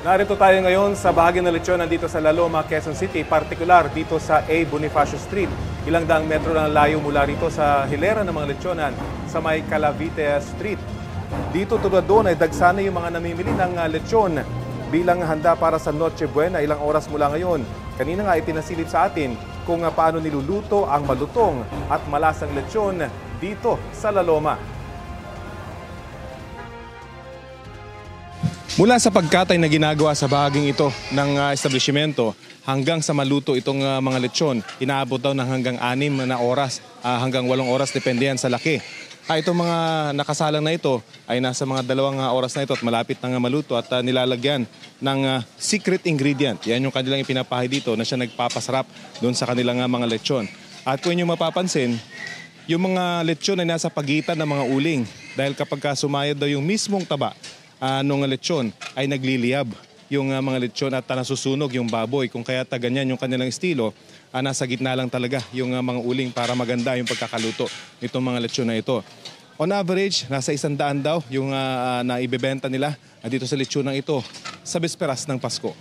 Narito tayo ngayon sa bahagi ng lechon nandito sa La Loma, Quezon City, partikular dito sa A. Bonifacio Street. Ilang daang metro lang layo mula rito sa hilera ng mga lechonan sa may Calavite Street. Dito tulad doon ay dagsana yung mga namimili ng lechon bilang handa para sa Noche Buena ilang oras mula ngayon. Kanina nga ipinasilip sa atin kung paano niluluto ang malutong at malasang lechon dito sa La Loma. Mula sa pagkatay na ginagawa sa bahaging ito ng establishmento hanggang sa maluto itong mga lechon, inaabot daw ng hanggang 6 na oras, hanggang 8 oras, depende yan sa laki. Itong mga nakasalang na ito ay nasa mga 2 oras na ito at malapit na maluto at nilalagyan ng secret ingredient. Yan yung kanilang ipinapahay dito na siya nagpapasarap doon sa kanilang mga lechon. At kung inyo mapapansin, yung mga lechon ay nasa pagitan ng mga uling dahil kapag sumayad daw yung mismong taba nung lechon ay nagliliyab yung mga lechon at nasusunog yung baboy. Kung kaya ganyan yung kanilang estilo, nasa gitna lang talaga yung mga uling para maganda yung pagkakaluto nitong mga lechon na ito. On average, nasa 100 daw yung naibebenta nila dito sa lechon ito sa bisperas ng Pasko.